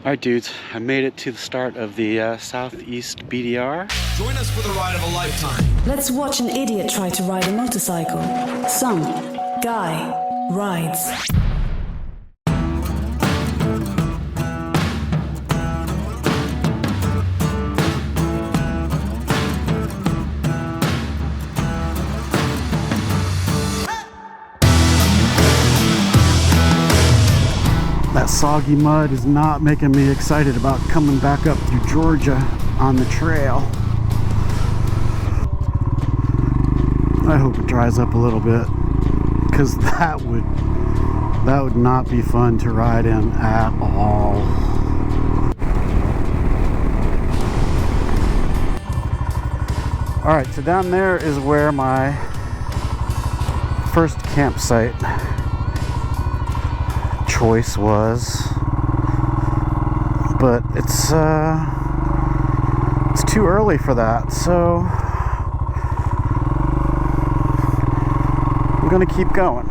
Alright dudes, I made it to the start of the Southeast BDR. Join us for the ride of a lifetime. Let's watch an idiot try to ride a motorcycle. Some guy rides. That soggy mud is not making me excited about coming back up through Georgia on the trail. I hope it dries up a little bit, because that would not be fun to ride in at all. Alright, so down there is where my first campsite choice was, but it's too early for that, so I'm gonna keep going.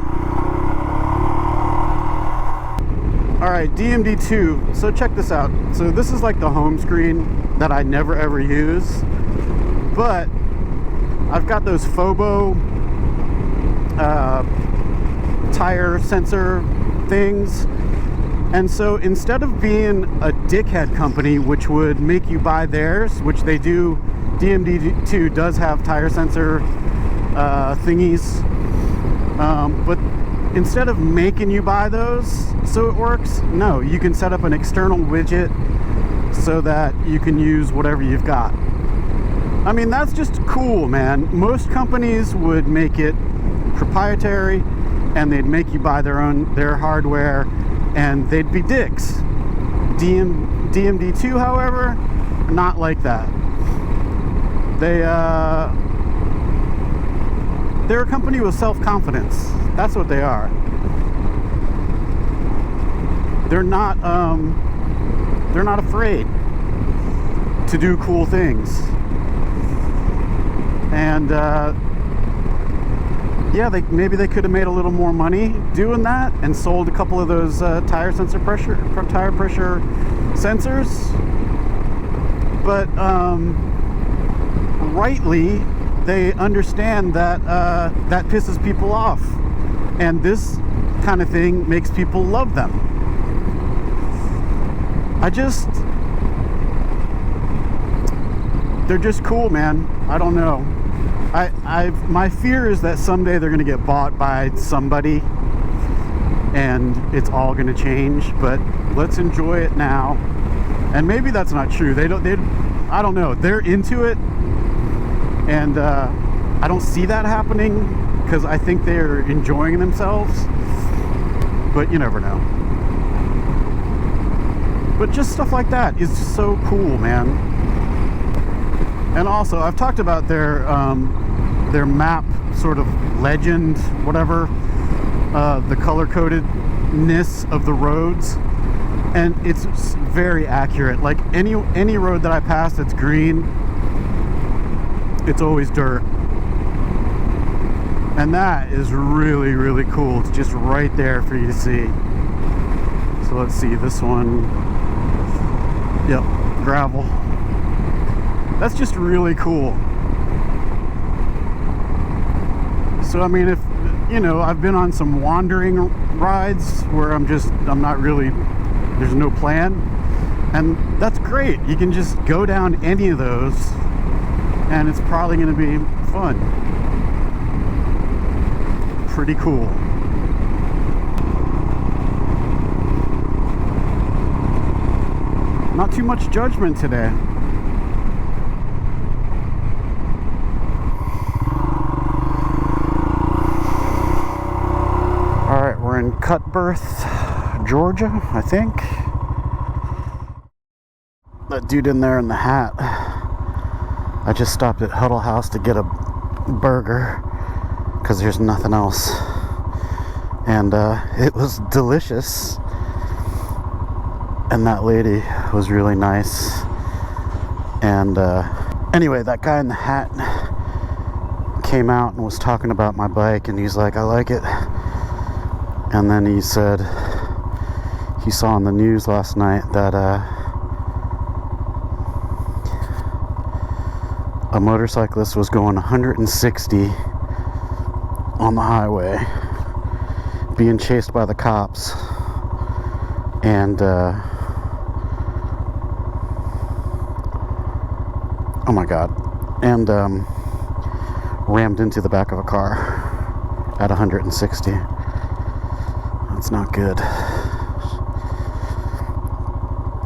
Alright, DMD2. So check this out. So this is like the home screen that I never ever use, but I've got those Phobo tire sensor things, and so instead of being a dickhead company which would make you buy theirs, which they do, DMD2 does have tire sensor thingies, but instead of making you buy those so it works, no, you can set up an external widget so that you can use whatever you've got. I mean, that's just cool, man. Most companies would make it proprietary and they'd make you buy their hardware, and they'd be dicks. DMD2, however, not like that. They're a company with self-confidence. That's what they are. They're not afraid to do cool things. And yeah, maybe they could have made a little more money doing that and sold a couple of those tire pressure sensors. But rightly, they understand that that pisses people off, and this kind of thing makes people love them. They're just cool, man. I don't know. My fear is that someday they're going to get bought by somebody and it's all going to change, but let's enjoy it now. And maybe that's not true. I don't know. They're into it, and I don't see that happening because I think they're enjoying themselves, but you never know. But just stuff like that is so cool, man. And also, I've talked about their map sort of legend, whatever, the color-codedness of the roads, and it's very accurate. Like any road that I pass that's green, it's always dirt, and that is really, really cool. It's just right there for you to see. So let's see, this one, yep, gravel. That's just really cool. So I mean, if you know, I've been on some wandering rides where I'm not really, there's no plan, and that's great. You can just go down any of those and it's probably going to be fun. Pretty cool. Not too much judgment today. Alright, we're in Cutbirth, Georgia, I think. That dude in there in the hat. I just stopped at Huddle House to get a burger because there's nothing else. And it was delicious. And that lady was really nice. And anyway, that guy in the hat came out and was talking about my bike, and he's like, I like it. And then he said you saw on the news last night that a motorcyclist was going 160 on the highway, being chased by the cops, and oh my god, and rammed into the back of a car at 160. That's not good.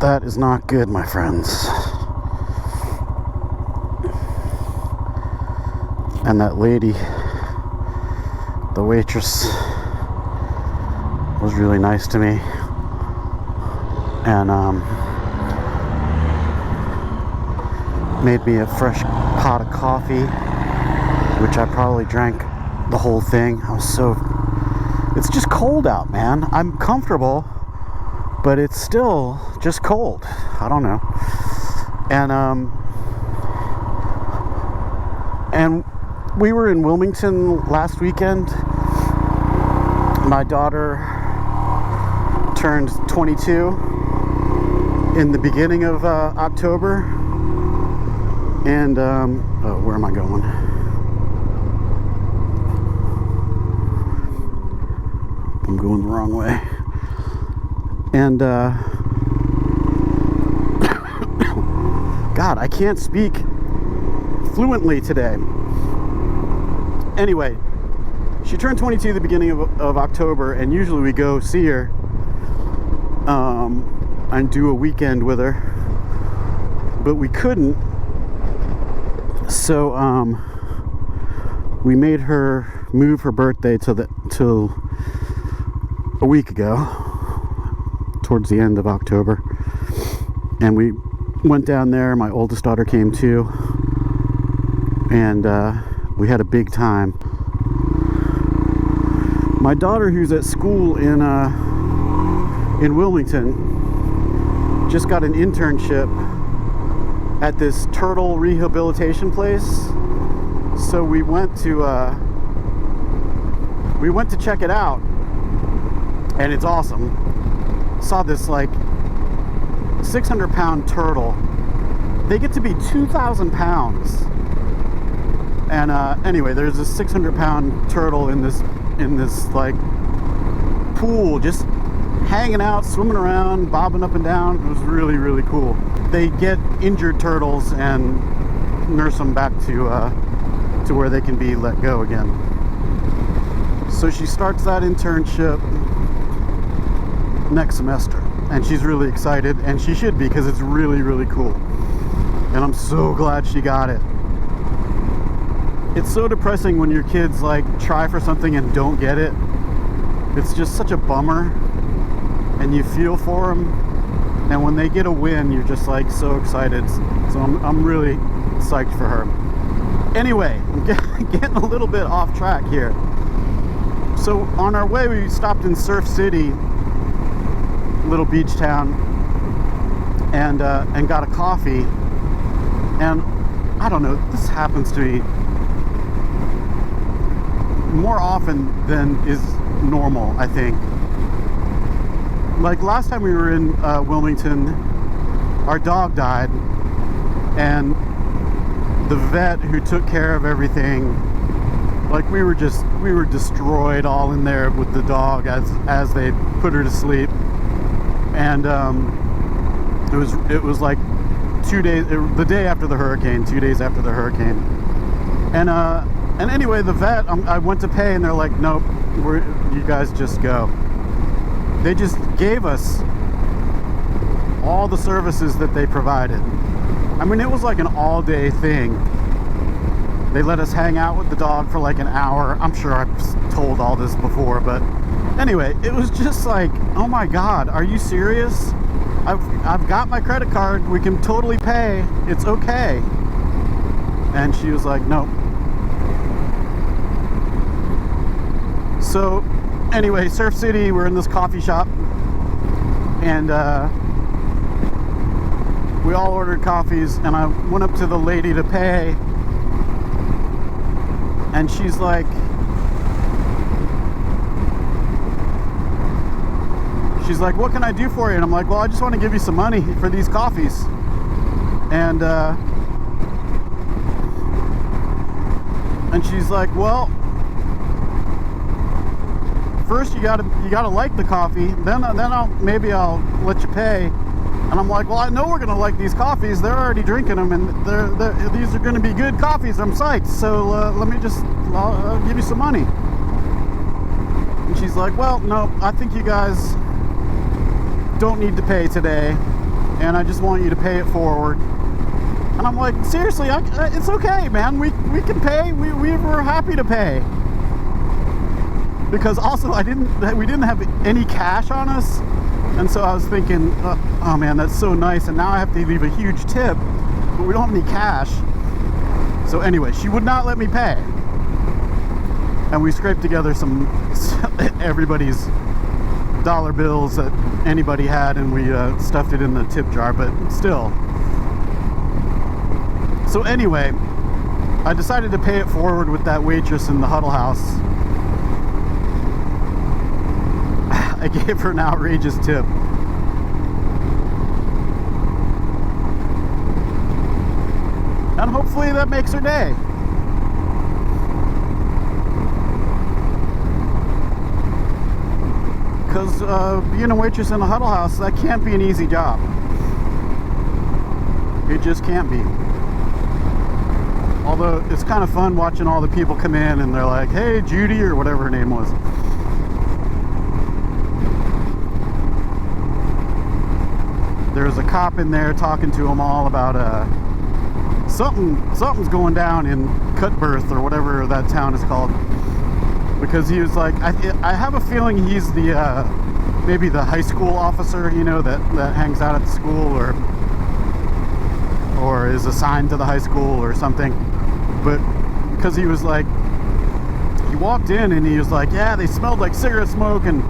That is not good, my friends. And that lady, the waitress, was really nice to me, and made me a fresh pot of coffee, which I probably drank the whole thing. It's just cold out, man. I'm comfortable, but it's still just cold. I don't know. And we were in Wilmington last weekend. My daughter turned 22 in the beginning of October. And, where am I going? I'm going the wrong way. And, God, I can't speak fluently today. Anyway, she turned 22 at the beginning of October, and usually we go see her and do a weekend with her, but we couldn't. So we made her move her birthday till a week ago, towards the end of October, and we went down there. My oldest daughter came too, and we had a big time. My daughter, who's at school in Wilmington, just got an internship at this turtle rehabilitation place. So we went to check it out, and it's awesome. Saw this like 600-pound turtle. They get to be 2,000 pounds. And anyway, there's a 600-pound turtle in this like pool, just hanging out, swimming around, bobbing up and down. It was really, really cool. They get injured turtles and nurse them back to where they can be let go again. So she starts that internship next semester, and she's really excited, and she should be, because it's really, really cool. And I'm so glad she got it. It's so depressing when your kids like try for something and don't get it. It's just such a bummer, and you feel for them. And when they get a win, you're just like so excited. So I'm really psyched for her. Anyway, I'm getting a little bit off track here. So on our way, we stopped in Surf City, little beach town, and got a coffee. And I don't know, this happens to me more often than is normal, I think. Like last time we were in Wilmington, our dog died, and the vet who took care of everything, like we were destroyed all in there with the dog as they put her to sleep. And it was like 2 days, the day after the hurricane, 2 days after the hurricane. And anyway, the vet, I went to pay, and they're like, nope, you guys just go. They just gave us all the services that they provided. I mean, it was like an all-day thing. They let us hang out with the dog for like an hour. I'm sure I've told all this before, but anyway, it was just like, oh my God, are you serious? I've got my credit card. We can totally pay. It's okay. And she was like, nope. So anyway, Surf City, we're in this coffee shop, and we all ordered coffees, and I went up to the lady to pay, and she's like, she's like, what can I do for you? And I'm like, well, I just want to give you some money for these coffees. And she's like, well, first you gotta like the coffee, then maybe I'll let you pay. And I'm like, well, I know we're gonna like these coffees. They're already drinking them, and these are gonna be good coffees. I'm psyched. So I'll give you some money. And she's like, well, no, I think you guys don't need to pay today, and I just want you to pay it forward. And I'm like, seriously, it's okay, man. We can pay. We were happy to pay. Because also we didn't have any cash on us. And so I was thinking, oh man, that's so nice. And now I have to leave a huge tip, but we don't have any cash. So anyway, she would not let me pay. And we scraped together some everybody's dollar bills that anybody had, and we stuffed it in the tip jar, but still. So anyway, I decided to pay it forward with that waitress in the Huddle House. I gave her an outrageous tip. And hopefully that makes her day. Because being a waitress in a Huddle House, that can't be an easy job. It just can't be. Although it's kind of fun watching all the people come in and they're like, hey, Judy, or whatever her name was. There's a cop in there talking to them all about something's going down in Cutbirth or whatever that town is called. Because he was like, I have a feeling he's the maybe the high school officer, you know, that hangs out at the school or is assigned to the high school or something. But because he was like, he walked in and he was like, yeah, they smelled like cigarette smoke, and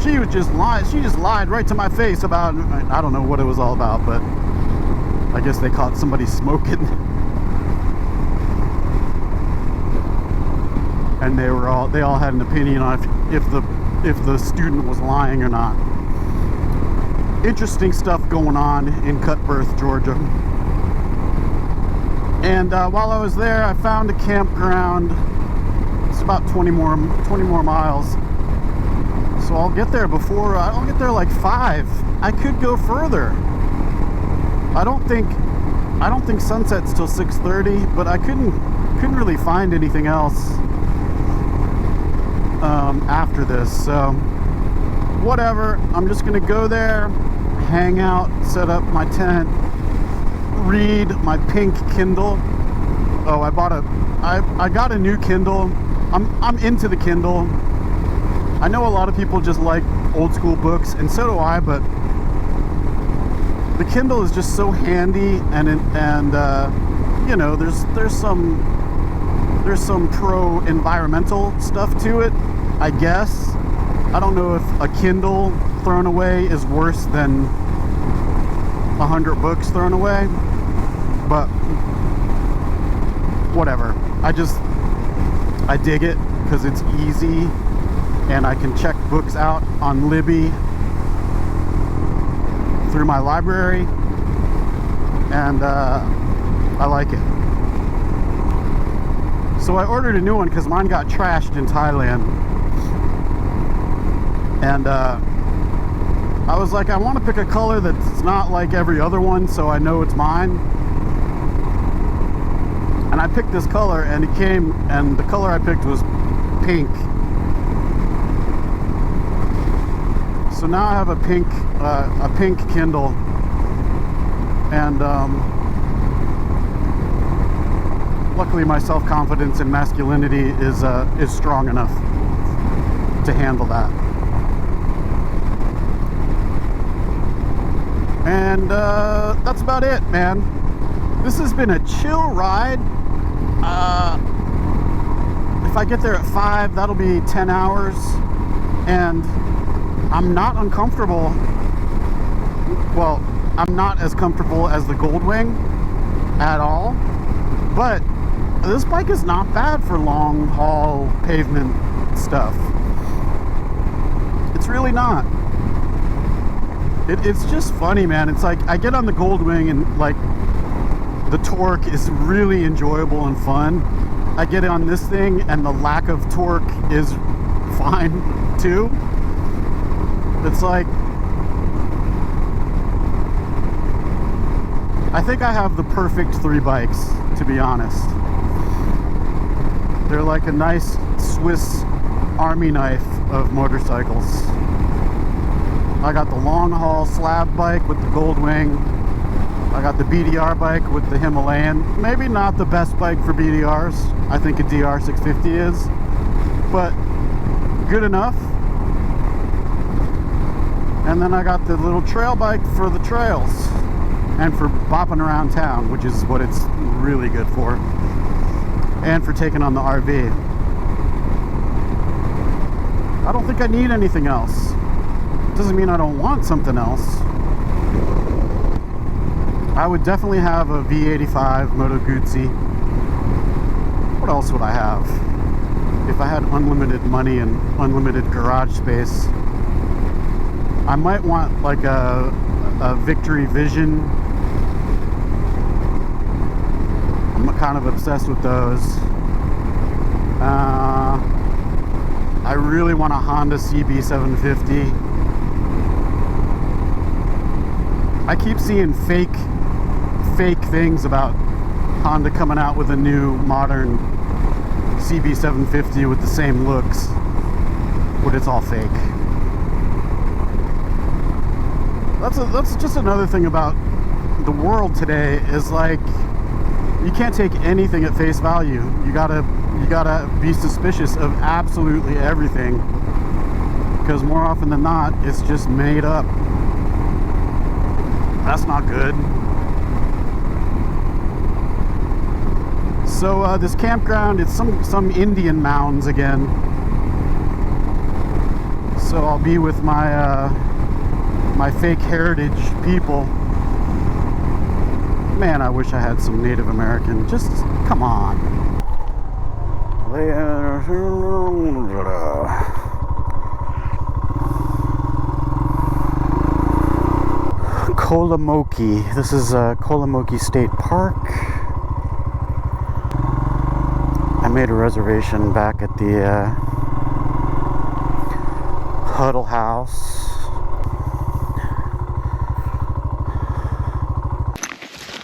she was just lying. She just lied right to my face about, I don't know what it was all about, but I guess they caught somebody smoking. And they all had an opinion on if the student was lying or not. Interesting stuff going on in Cutbirth, Georgia. And while I was there, I found a campground. It's about 20 more miles. So I'll get there I'll get there like 5. I could go further. I don't think sunset's till 6:30, but I couldn't really find anything else after this. So whatever, I'm just gonna go there, hang out, set up my tent, read my pink Kindle. Oh, I got a new Kindle. I'm into the Kindle. I know a lot of people just like old school books, and so do I, but the Kindle is just so handy, and you know, there's some pro environmental stuff to it, I guess. I don't know if a Kindle thrown away is worse than 100 books thrown away, but whatever. I dig it because it's easy, and I can check books out on Libby through my library, and I like it. So I ordered a new one because mine got trashed in Thailand, and I was like, I want to pick a color that's not like every other one, so I know it's mine. And I picked this color, and the color I picked was pink. So now I have a pink Kindle, and luckily my self-confidence and masculinity is strong enough to handle that. And that's about it, man. This has been a chill ride. If I get there at 5, that'll be 10 hours, and I'm not uncomfortable. Well, I'm not as comfortable as the Goldwing at all, but this bike is not bad for long haul pavement stuff. It's really not. It's just funny, man. It's like I get on the Goldwing and like the torque is really enjoyable and fun. I get on this thing and the lack of torque is fine too. It's like, I think I have the perfect 3 bikes, to be honest. They're like a nice Swiss army knife of motorcycles. I got the long haul slab bike with the Goldwing. I got the BDR bike with the Himalayan. Maybe not the best bike for BDRs. I think a DR 650 is, but good enough. And then I got the little trail bike for the trails and for bopping around town, which is what it's really good for, and for taking on the RV. I don't think I need anything else. Doesn't mean I don't want something else. I would definitely have a V85 Moto Guzzi. What else would I have? If I had unlimited money and unlimited garage space, I might want like a Victory Vision. I'm kind of obsessed with those. I really want a Honda CB750. I keep seeing fake things about Honda coming out with a new modern CB750 with the same looks, but it's all fake. That's just another thing about the world today, is like you can't take anything at face value. You gotta be suspicious of absolutely everything, because more often than not it's just made up. That's not good. So this campground, it's some Indian mounds again. So I'll be with my my fake heritage people. Man, I wish I had some Native American. Just come on. Kolomoki. This is Kolomoki State Park. I made a reservation back at the Huddle House.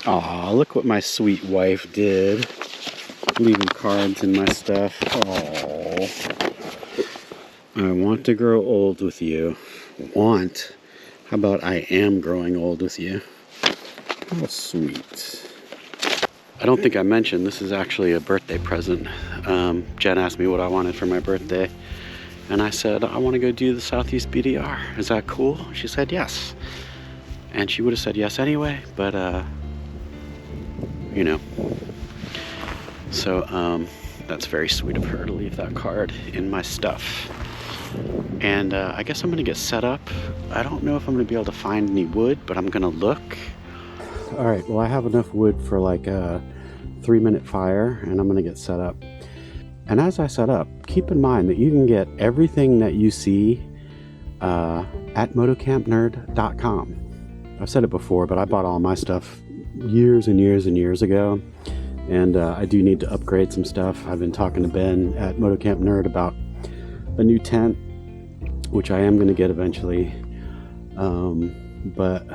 Aw, look what my sweet wife did. Leaving cards in my stuff. Oh, I want to grow old with you. Want? How about I am growing old with you? Oh, sweet. I don't think I mentioned this is actually a birthday present. Jen asked me what I wanted for my birthday, and I said I want to go do the Southeast BDR. Is that cool? She said yes, and she would have said yes anyway, but you know. So that's very sweet of her to leave that card in my stuff. And I guess I'm gonna get set up. I don't know if I'm gonna be able to find any wood, but I'm gonna look. All right, well, I have enough wood for like a 3-minute fire, and I'm gonna get set up. And as I set up, keep in mind that you can get everything that you see at motocampnerd.com. I've said it before, but I bought all my stuff years and years and years ago, and I do need to upgrade some stuff. I've been talking to Ben at Motocamp Nerd about a new tent, which I am going to get eventually, but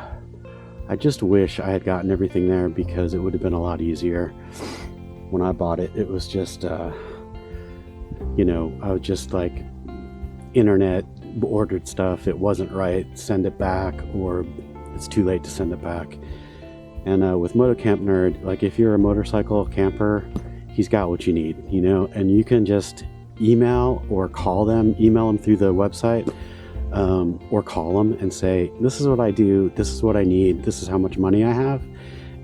I just wish I had gotten everything there, because it would have been a lot easier. When I bought it, it was just you know, I was just like internet ordered stuff, it wasn't right, send it back, or it's too late to send it back. And with Motocamp Nerd, like if you're a motorcycle camper, he's got what you need, you know, and you can just email or call them, email them through the website, or call them and say, this is what I do, this is what I need, this is how much money I have,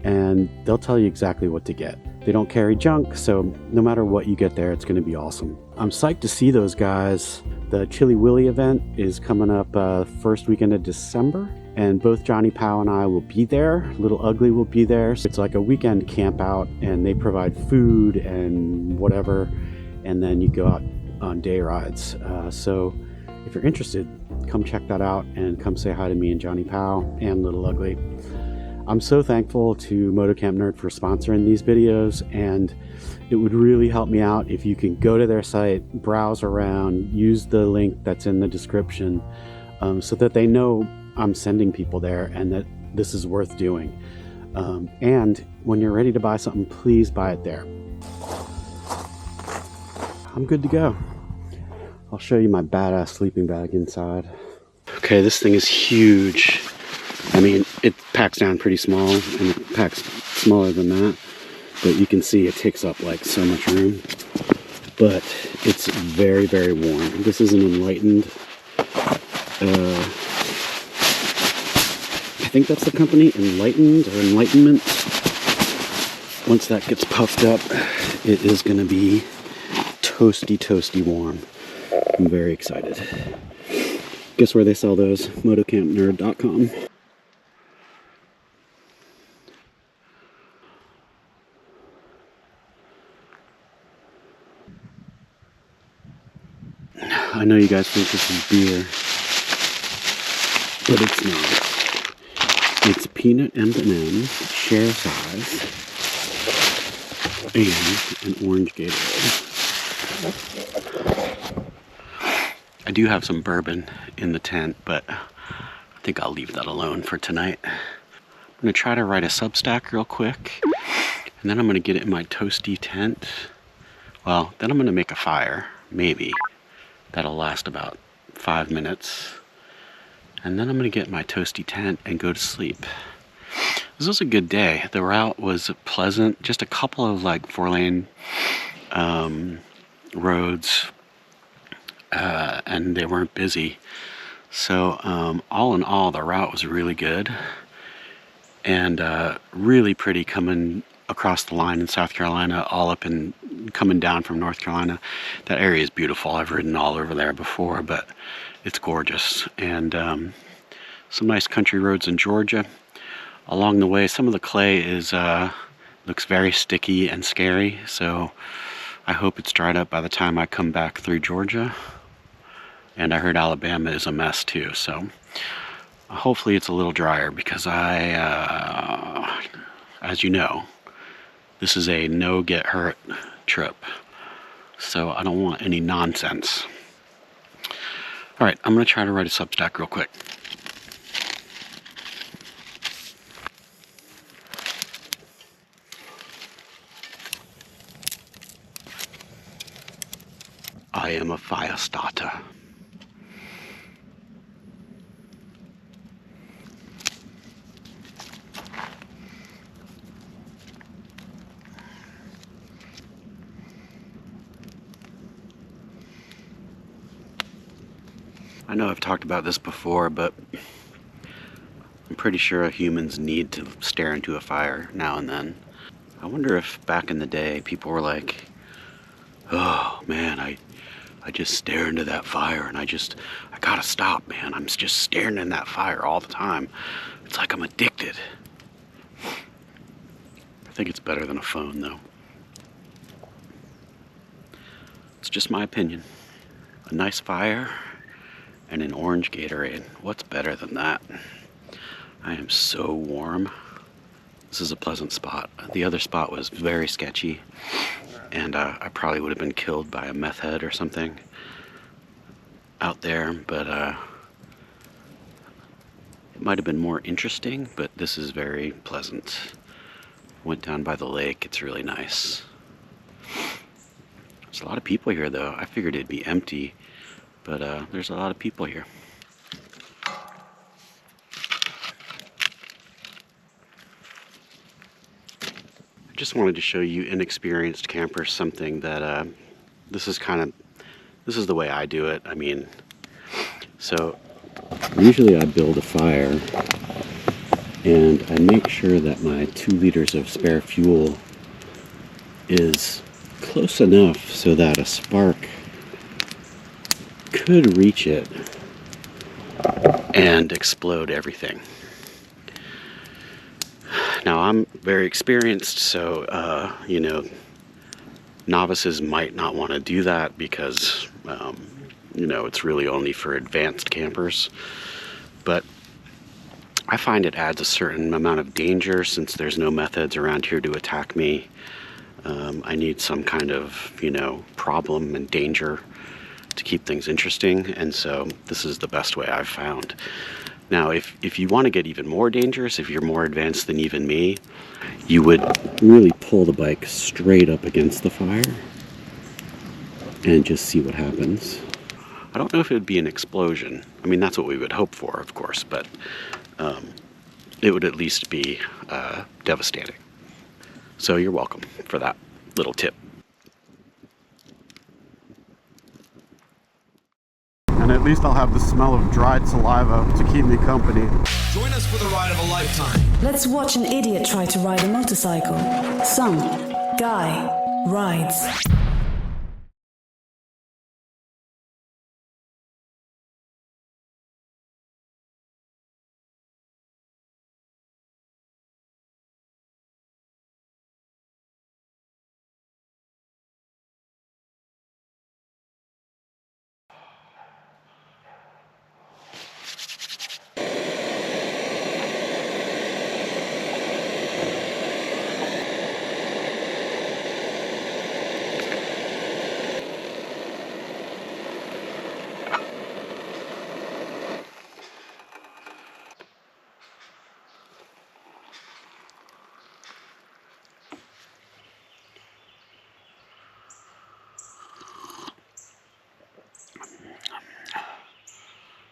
and they'll tell you exactly what to get. They don't carry junk, so no matter what you get there, it's going to be awesome. I'm psyched to see those guys. The Chili Willy event is coming up first weekend of December, and both Johnny Powell and I will be there. Little Ugly will be there. So it's like a weekend camp out, and they provide food and whatever, and then you go out on day rides. So if you're interested, come check that out and come say hi to me and Johnny Powell and Little Ugly. I'm so thankful to MotoCamp Nerd for sponsoring these videos, and it would really help me out if you can go to their site, browse around, use the link that's in the description, so that they know I'm sending people there and that this is worth doing. And when you're ready to buy something, please buy it there. I'm good to go. I'll show you my badass sleeping bag inside. Okay, this thing is huge. I mean, it packs down pretty small, and it packs smaller than that, but you can see it takes up like so much room. But it's very, very warm. This is an Enlightened. I think that's the company, Enlightened or Enlightenment. Once that gets puffed up, it is going to be toasty, toasty warm. I'm very excited. Guess where they sell those? motocampnerd.com. I know you guys think this is beer, but it's not. It's peanut M&M, share size, and an orange Gatorade. I do have some bourbon in the tent, but I think I'll leave that alone for tonight. I'm gonna try to write a Substack real quick, and then I'm gonna get it in my toasty tent. Well, then I'm gonna make a fire, maybe. That'll last about 5 minutes. And then I'm gonna get my toasty tent and go to sleep. This was a good day. The route was pleasant. Just a couple of like 4-lane roads, and they weren't busy. So all in all, the route was really good and really pretty coming across the line in South Carolina, all up and coming down from North Carolina. That area is beautiful. I've ridden all over there before, but it's gorgeous. And some nice country roads in Georgia. Along the way, some of the clay is looks very sticky and scary, so I hope it's dried up by the time I come back through Georgia. And I heard Alabama is a mess too, so hopefully it's a little drier, because as you know, this is a no get hurt trip, so I don't want any nonsense. All right, I'm gonna try to write a Substack real quick. I am a fire starter. I know I've talked about this before, but I'm pretty sure humans need to stare into a fire now and then. I wonder if back in the day people were like, oh man, I just stare into that fire and I gotta stop, man. I'm just staring in that fire all the time. It's like I'm addicted. I think it's better than a phone though. It's just my opinion. A nice fire and an orange Gatorade. What's better than that? I am so warm. This is a pleasant spot. The other spot was very sketchy, and I probably would have been killed by a meth head or something out there, but it might have been more interesting, but this is very pleasant. Went down by the lake. It's really nice. There's a lot of people here though. I figured it'd be empty, but there's a lot of people here. I just wanted to show you inexperienced campers something that this is the way I do it. I mean, so usually I build a fire and I make sure that my 2 liters of spare fuel is close enough so that a spark could reach it and explode everything. Now I'm very experienced, so novices might not want to do that because it's really only for advanced campers. But I find it adds a certain amount of danger since there's no methods around here to attack me. I need some kind of, problem and danger to keep things interesting, and so this is the best way I've found. Now, if you want to get even more dangerous, if you're more advanced than even me, you would really pull the bike straight up against the fire and just see what happens. I don't know if it would be an explosion. I mean, that's what we would hope for, of course, but it would at least be devastating. So you're welcome for that little tip. And at least I'll have the smell of dried saliva to keep me company. Join us for the ride of a lifetime. Let's watch an idiot try to ride a motorcycle. Some guy rides.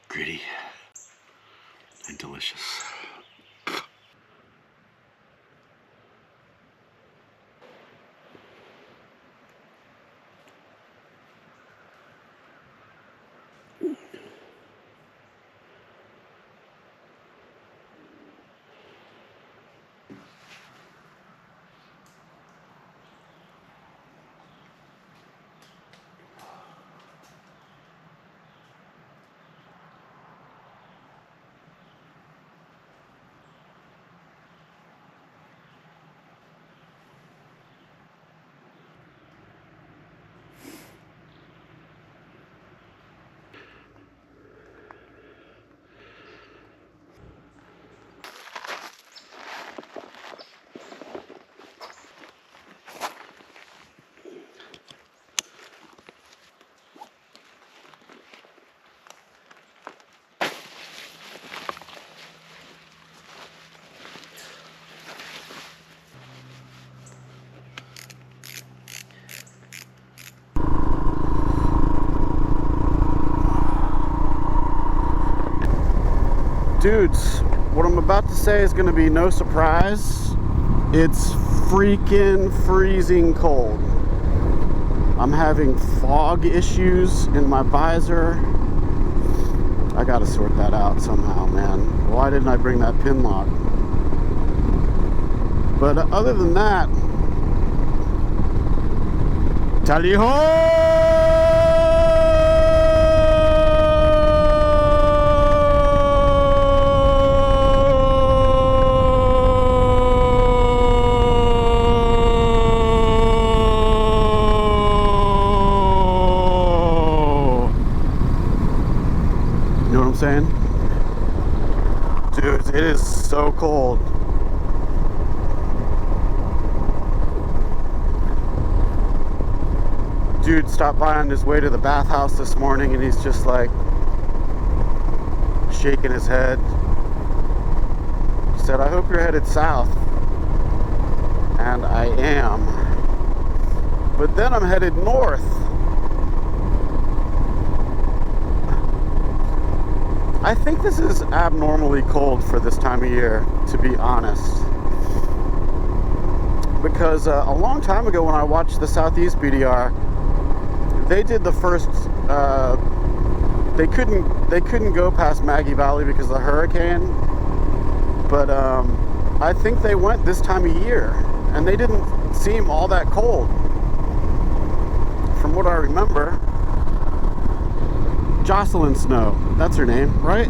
Gritty and delicious. Dudes, what I'm about to say is going to be no surprise. It's freaking freezing cold. I'm having fog issues in my visor. I gotta sort that out somehow, man. Why didn't I bring that pin lock? But other than that, tally-ho! Saying, dude, it is so cold. Dude stopped by on his way to the bathhouse this morning and he's just like shaking his head. He said, I hope you're headed south. And I am. But then I'm headed north. I think this is abnormally cold for this time of year, to be honest. Because a long time ago when I watched the Southeast BDR, they did the first, they couldn't go past Maggie Valley because of the hurricane. But I think they went this time of year, and they didn't seem all that cold. From what I remember. Jocelyn Snow, that's her name, right?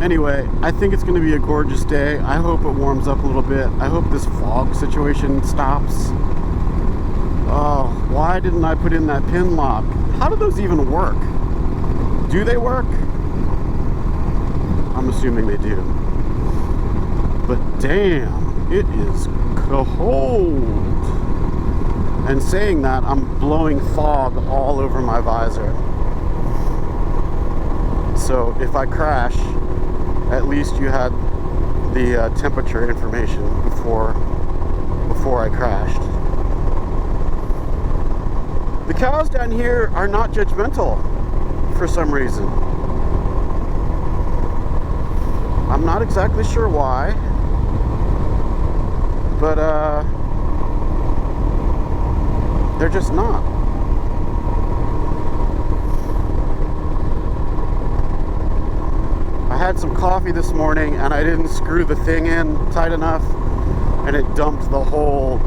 Anyway, I think it's going to be a gorgeous day. I hope it warms up a little bit. I hope this fog situation stops. Oh, why didn't I put in that pin lock? How do those even work? Do they work? I'm assuming they do. But damn, it is cold. And saying that, I'm blowing fog all over my visor. So if I crash, at least you had the temperature information before I crashed. The cows down here are not judgmental for some reason. I'm not exactly sure why, but they're just not. I had some coffee this morning and I didn't screw the thing in tight enough, and it dumped the whole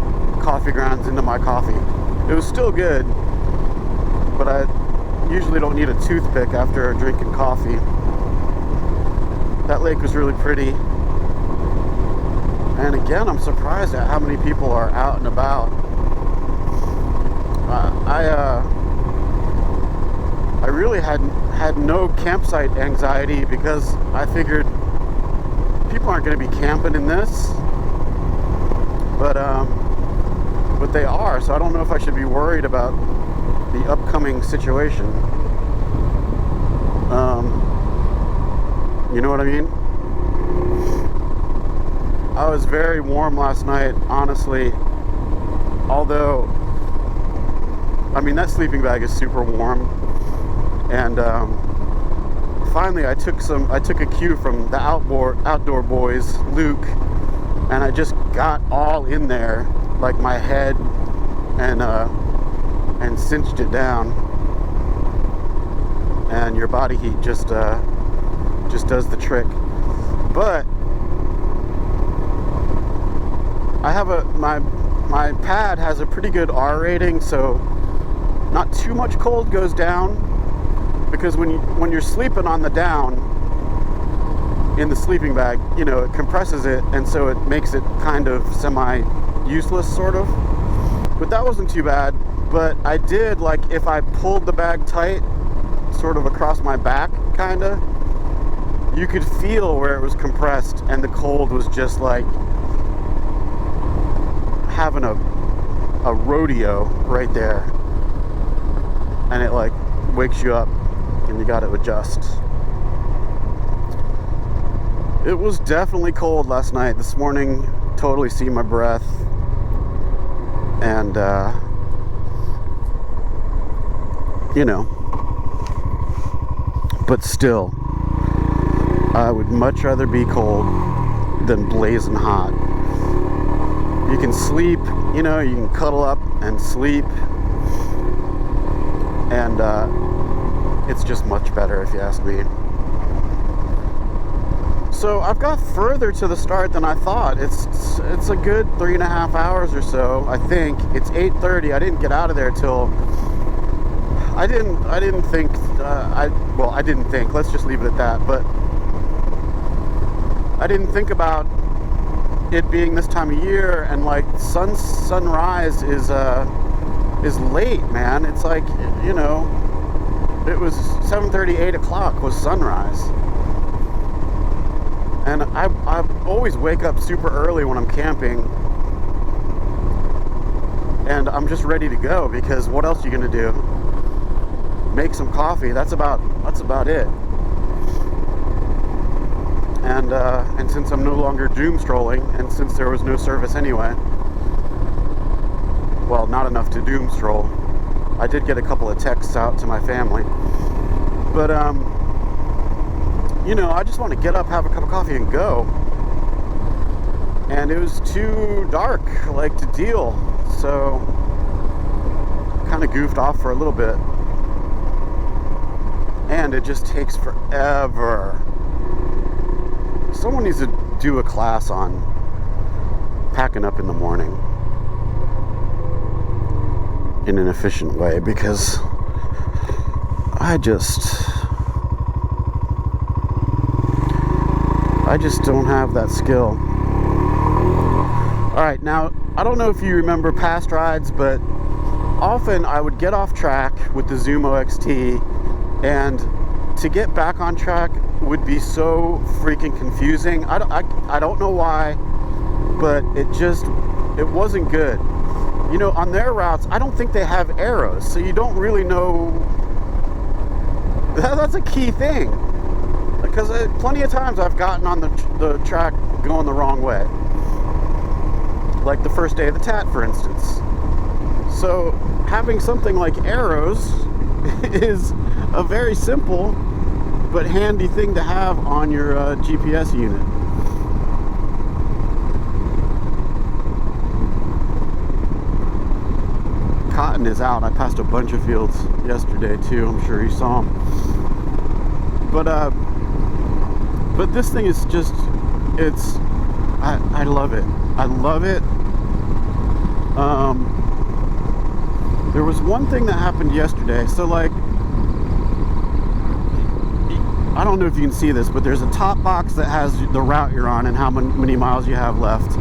coffee grounds into my coffee. It was still good, but I usually don't need a toothpick after drinking coffee. That lake was really pretty. And again, I'm surprised at how many people are out and about. I really had no campsite anxiety because I figured people aren't going to be camping in this, but they are. So I don't know if I should be worried about the upcoming situation. You know what I mean? I was very warm last night, honestly. Although, I mean, that sleeping bag is super warm. And finally, I took a cue from the outdoor boys, Luke, and I just got all in there, like my head, and cinched it down. And your body heat just does the trick. But I have my pad has a pretty good R rating, so not too much cold goes down, because when you're sleeping on the down in the sleeping bag, you know, it compresses it, and so it makes it kind of semi-useless, sort of. But that wasn't too bad. But I did, like, if I pulled the bag tight, sort of across my back, kinda, you could feel where it was compressed, and the cold was just like having a rodeo right there, and it like wakes you up and you got to adjust. It was definitely cold last night. This morning, totally see my breath, and you know, but still, I would much rather be cold than blazing hot. You can sleep, you know, you can cuddle up and sleep, and it's just much better, if you ask me. So I've got further to the start than I thought. It's a good 3.5 hours or so, I think. It's 8:30. I didn't get out of there till I didn't think. I didn't think. Let's just leave it at that. But I didn't think about it being this time of year, and like sunrise is late, man. It's like, you know, it was 7:30, 8 o'clock was sunrise. And I always wake up super early when I'm camping, and I'm just ready to go, because what else are you gonna do? Make some coffee. That's about it. And since I'm no longer doom strolling, and since there was no service anyway, well, not enough to doom stroll. I did get a couple of texts out to my family, but you know, I just want to get up, have a cup of coffee, and go. And it was too dark, like, to deal, so kind of goofed off for a little bit. And it just takes forever. Someone needs to do a class on packing up in the morning in an efficient way, because I just don't have that skill. All right, now, I don't know if you remember past rides, but often I would get off track with the Zoom OXT, and to get back on track would be so freaking confusing. I don't know why, but it wasn't good. You know, on their routes, I don't think they have arrows, so you don't really know. That's a key thing, because plenty of times I've gotten on the track going the wrong way, like the first day of the TAT, for instance. So having something like arrows is a very simple but handy thing to have on your GPS unit. Cotton is out. I passed a bunch of fields yesterday too. I'm sure you saw them. But this thing is just, I love it. I love it. There was one thing that happened yesterday. So like, I don't know if you can see this, but there's a top box that has the route you're on and how many miles you have left.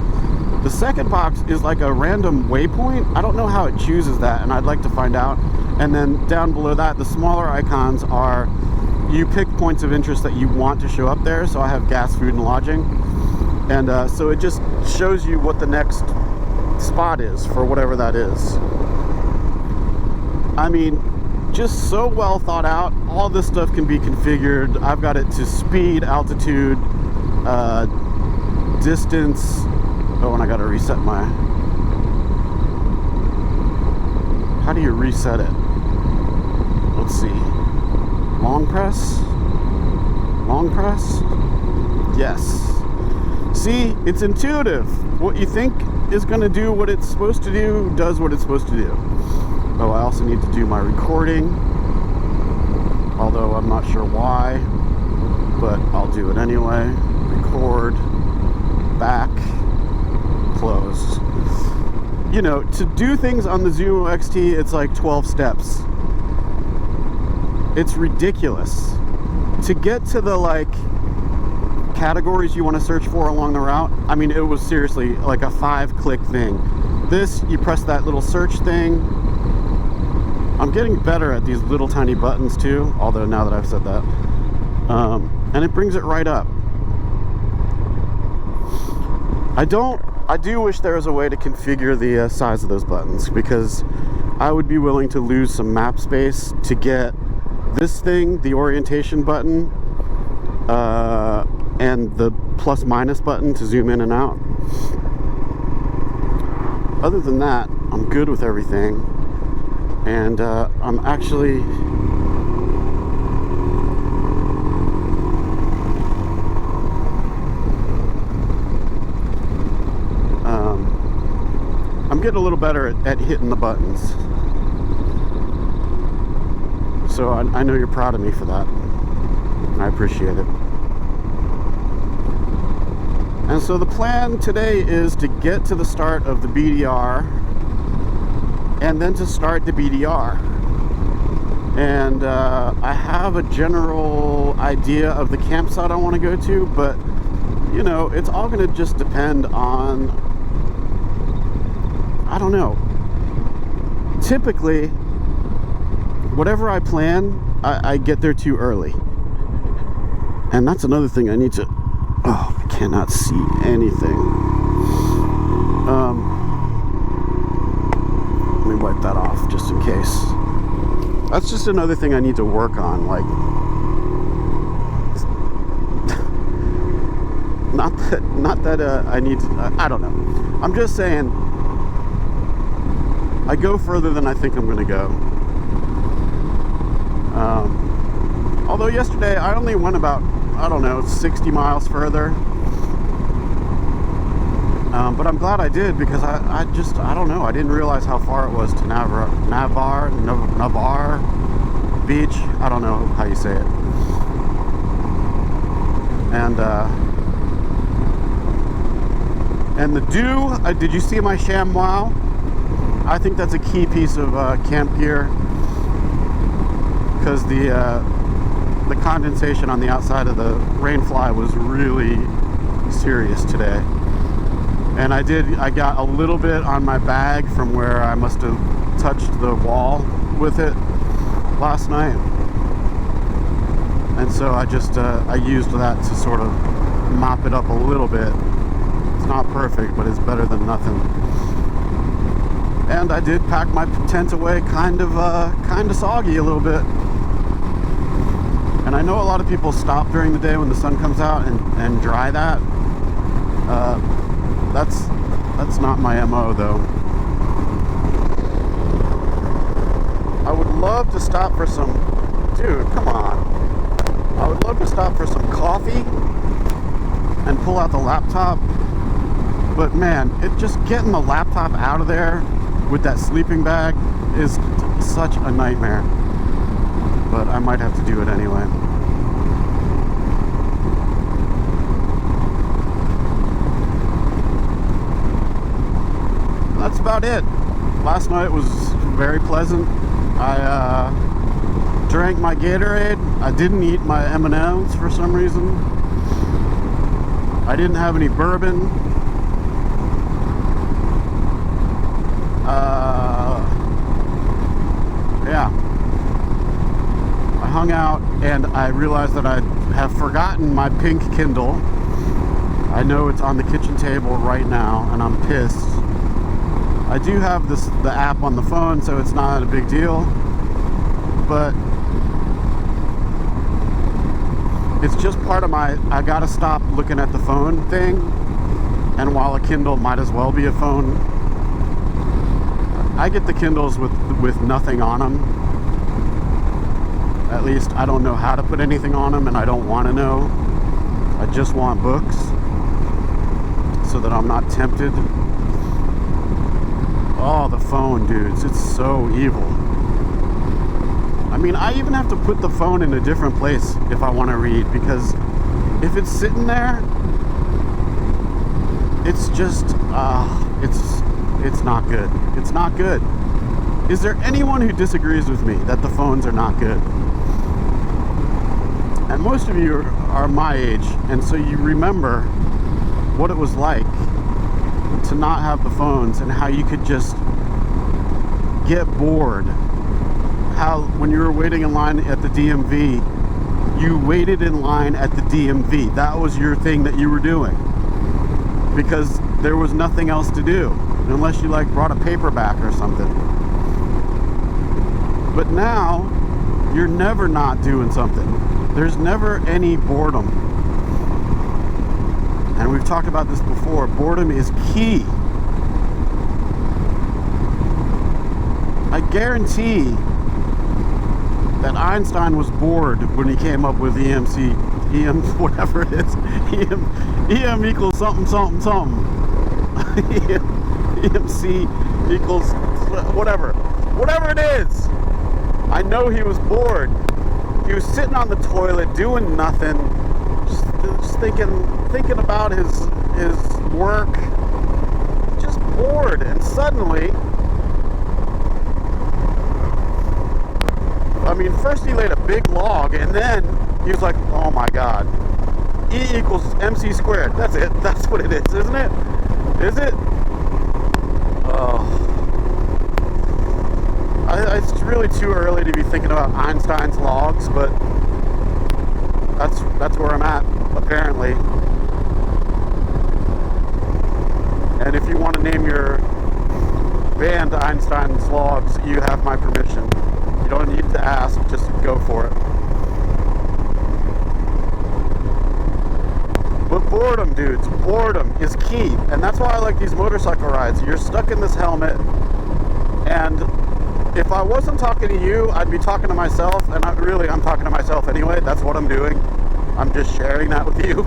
The second box is like a random waypoint. I don't know how it chooses that, and I'd like to find out. And then down below that, the smaller icons are, you pick points of interest that you want to show up there. So I have gas, food, and lodging. And so it just shows you what the next spot is for whatever that is. I mean, just so well thought out. All this stuff can be configured. I've got it to speed, altitude, distance. Oh, and I gotta reset my... How do you reset it? Let's see. Long press? Long press? Yes. See, it's intuitive. What you think is gonna do what it's supposed to do, does what it's supposed to do. Oh, I also need to do my recording. Although I'm not sure why, but I'll do it anyway. Record, back, close. You know, to do things on the Zoom XT, it's like 12 steps. It's ridiculous. To get to the like categories you want to search for along the route, I mean, it was seriously like a 5-click thing. This, you press that little search thing. I'm getting better at these little tiny buttons too, although now that I've said that. And it brings it right up. I do wish there was a way to configure the size of those buttons, because I would be willing to lose some map space to get this thing, the orientation button, and the plus minus button to zoom in and out. Other than that, I'm good with everything. And I'm actually... I'm getting a little better at hitting the buttons. So I know you're proud of me for that. I appreciate it. And so the plan today is to get to the start of the BDR and then to start the BDR. And I have a general idea of the campsite I want to go to, but you know, it's all going to just depend on, I don't know. Typically, whatever I plan, I get there too early. And that's another thing I need to... Oh, I cannot see anything. Let me wipe that off just in case. That's just another thing I need to work on. Like, not that I need to, I don't know. I'm just saying, I go further than I think I'm going to go. Although yesterday I only went about, I don't know, 60 miles further. But I'm glad I did, because I don't know, I didn't realize how far it was to Navarre Beach. I don't know how you say it. And the dew, did you see my ShamWow? I think that's a key piece of camp gear, because the condensation on the outside of the rainfly was really serious today. And I got a little bit on my bag from where I must have touched the wall with it last night. And so I just, I used that to sort of mop it up a little bit. It's not perfect, but it's better than nothing. And I did pack my tent away kind of soggy a little bit. And I know a lot of people stop during the day when the sun comes out and dry that. That's not my MO though. I would love to stop for some, dude, come on. I would love to stop for some coffee and pull out the laptop. But man, just getting the laptop out of there with that sleeping bag is such a nightmare. But I might have to do it anyway. That's about it. Last night was very pleasant. I drank my Gatorade. I didn't eat my M&Ms for some reason. I didn't have any bourbon. Yeah. I hung out and I realized that I have forgotten my pink Kindle. I know it's on the kitchen table right now and I'm pissed. I do have the app on the phone, so it's not a big deal. But it's just part of my, I gotta stop looking at the phone thing. And while a Kindle might as well be a phone, I get the Kindles with nothing on them. At least I don't know how to put anything on them, and I don't want to know. I just want books so that I'm not tempted. Oh, the phone, dudes, it's so evil. I mean, I even have to put the phone in a different place if I want to read, because if it's sitting there, it's just, it's not good. It's not good. Is there anyone who disagrees with me that the phones are not good? And most of you are my age, and so you remember what it was like to not have the phones and how you could just get bored. How when you were waiting in line at the DMV, you waited in line at the DMV. That was your thing that you were doing, because there was nothing else to do unless you like brought a paperback or something. But now you're never not doing something. There's never any boredom. And we've talked about this before. Boredom is key. I guarantee that Einstein was bored when he came up with EM whatever it is. EM equals something, something, something. EMC equals whatever. Whatever it is. I know he was bored. He was sitting on the toilet doing nothing. Just thinking about his work. Just bored. And suddenly, I mean, first he laid a big log, and then he was like, oh my god, E equals MC squared. That's it. That's what it is, isn't it? Is it? Oh. It's really too early to be thinking about Einstein's logs, but that's where I'm at, apparently. And if you want to name your band Einstein's Logs, you have my permission. You don't need to ask, just go for it. But boredom, dudes, boredom is key. And that's why I like these motorcycle rides. You're stuck in this helmet, and if I wasn't talking to you, I'd be talking to myself, and I'm talking to myself anyway. That's what I'm doing. I'm just sharing that with you.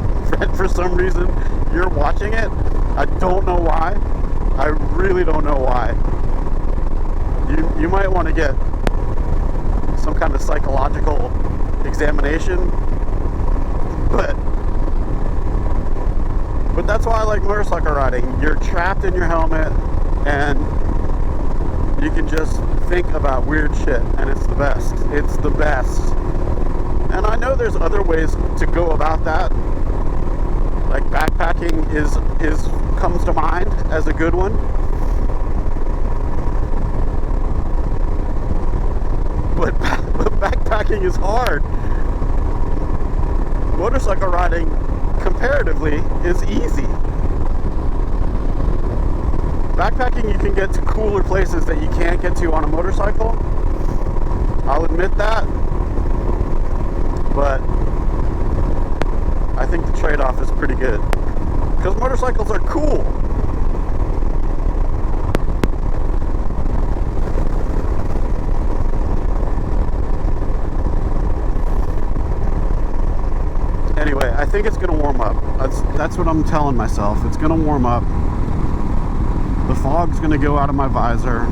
For some reason, you're watching it. I don't know why. I really don't know why. You might want to get some kind of psychological examination, but that's why I like motorcycle riding. You're trapped in your helmet, and you can just think about weird shit, and it's the best. It's the best. And I know there's other ways to go about that. Like backpacking comes to mind as a good one. but backpacking is hard. Motorcycle riding, comparatively, is easy. Backpacking, you can get to cooler places that you can't get to on a motorcycle. I'll admit that. But I think the trade-off is pretty good. Because motorcycles are cool. Anyway, I think it's going to warm up. That's what I'm telling myself. It's going to warm up. The fog's going to go out of my visor.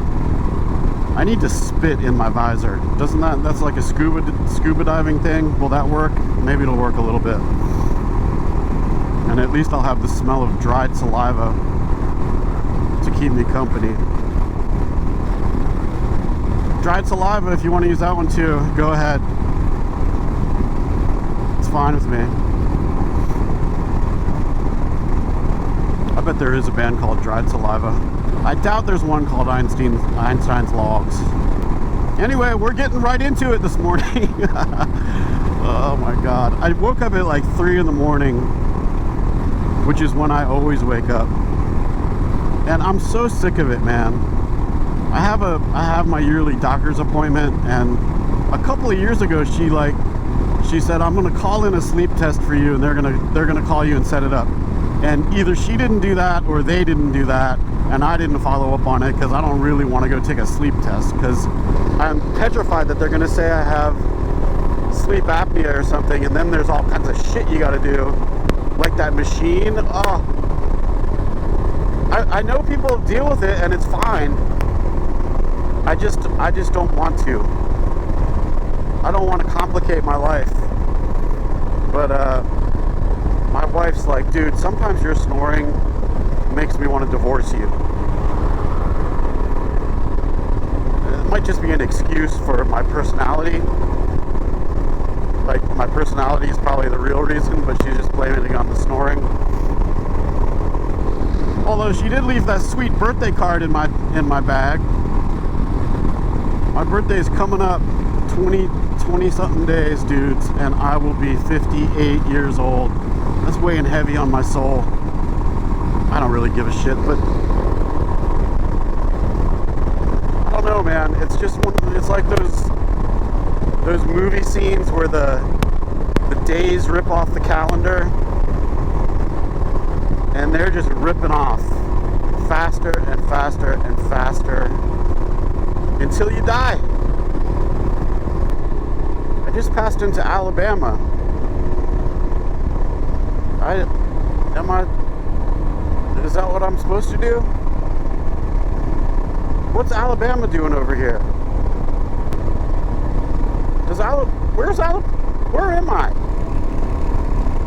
I need to spit in my visor. Doesn't that's like a scuba diving thing? Will that work? Maybe it'll work a little bit. And at least I'll have the smell of dried saliva to keep me company. Dried saliva, if you want to use that one too, go ahead. It's fine with me. I bet there is a band called Dried Saliva. I doubt there's one called Einstein's Logs. Anyway, we're getting right into it this morning. Oh my god. I woke up at like 3 in the morning, which is when I always wake up. And I'm so sick of it, man. I have my yearly doctor's appointment, and a couple of years ago she said, I'm gonna call in a sleep test for you, and they're gonna call you and set it up. And either she didn't do that or they didn't do that, and I didn't follow up on it because I don't really want to go take a sleep test, because I'm petrified that they're going to say I have sleep apnea or something, and then there's all kinds of shit you got to do, like that machine. Oh, I know people deal with it and it's fine. I just don't want to. I don't want to complicate my life. But my wife's like, dude, sometimes your snoring makes me want to divorce you. It might just be an excuse for my personality. Like, my personality is probably the real reason, but she's just blaming it on the snoring. Although she did leave that sweet birthday card in my bag. My birthday is coming up 20 something days, dudes, and I will be 58 years old. That's weighing heavy on my soul. I don't really give a shit, but I don't know, man. It's just it's like those movie scenes where the days rip off the calendar, and they're just ripping off faster and faster and faster until you die. I just passed into Alabama. Is that what I'm supposed to do? What's Alabama doing over here? Where am I?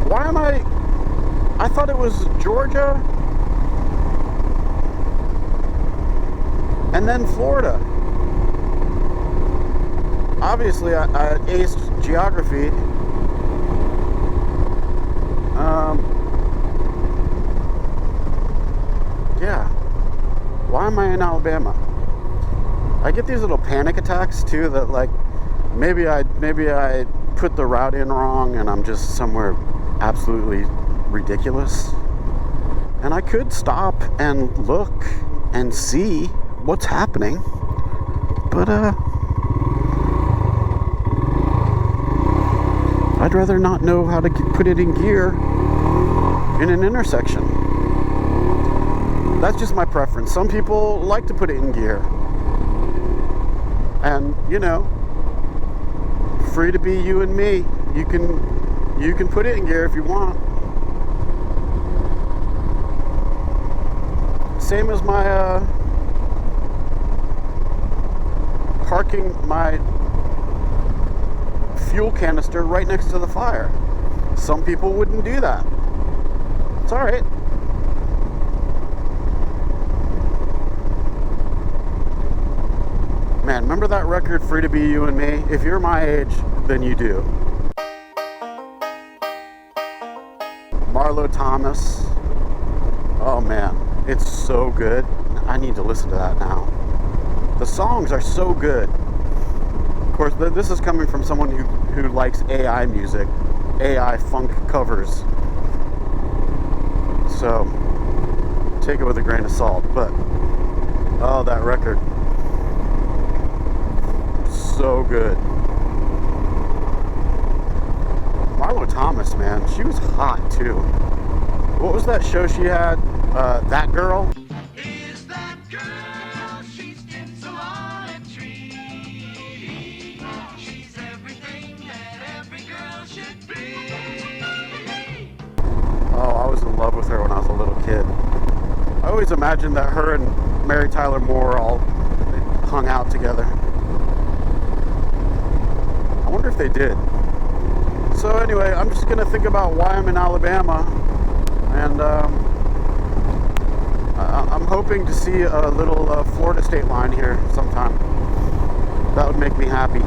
Why am I thought it was Georgia and then Florida. Obviously I aced geography. Yeah. Why am I in Alabama? I get these little panic attacks too, that like maybe I put the route in wrong and I'm just somewhere absolutely ridiculous. And I could stop and look and see what's happening, but I'd rather not know how to put it in gear in an intersection. That's just my preference. Some people like to put it in gear. And, you know, free to be you and me. You can put it in gear if you want. Same as my parking my fuel canister right next to the fire. Some people wouldn't do that. It's all right. Man, remember that record, Free to Be You and Me? If you're my age, then you do. Marlo Thomas. Oh man, it's so good. I need to listen to that now. The songs are so good. Of course, this is coming from someone who likes AI music, AI funk covers. So take it with a grain of salt. But oh, that record, so good. Marlo Thomas, man, she was hot too. What was that show she had? That Girl? Is that girl? She's so on a tree. She's everything that every girl should be. Oh, I was in love with her when I was a little kid. I always imagined that her and Mary Tyler Moore all hung out together. I wonder if they did. So anyway, I'm just gonna think about why I'm in Alabama, and I'm hoping to see a little Florida state line here sometime. That would make me happy.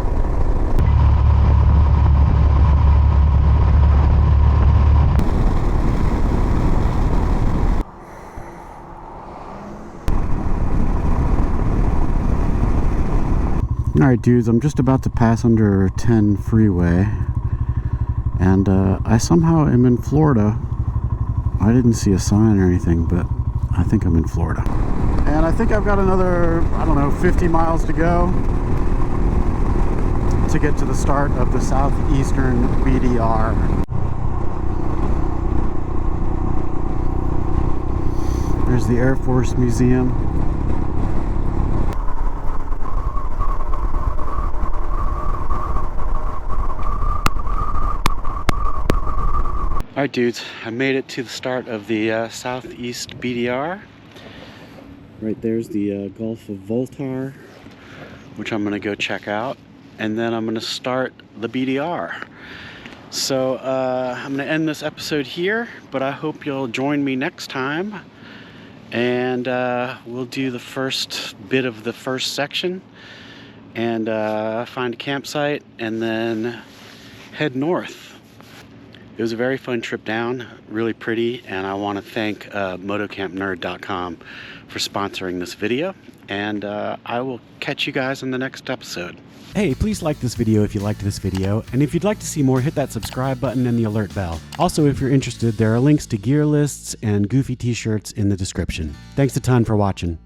Alright dudes, I'm just about to pass under 10 freeway, and I somehow am in Florida. I didn't see a sign or anything, but I think I'm in Florida. And I think I've got another, I don't know, 50 miles to go to get to the start of the southeastern BDR. There's the Air Force Museum. Alright dudes, I made it to the start of the southeast BDR. Right there's the Gulf of Voltar, which I'm going to go check out. And then I'm going to start the BDR. So I'm going to end this episode here, but I hope you'll join me next time. And we'll do the first bit of the first section and find a campsite and then head north. It was a very fun trip down, really pretty, and I want to thank motocampnerd.com for sponsoring this video, and I will catch you guys in the next episode. Hey, please like this video if you liked this video, and if you'd like to see more, hit that subscribe button and the alert bell. Also, if you're interested, there are links to gear lists and goofy t-shirts in the description. Thanks a ton for watching.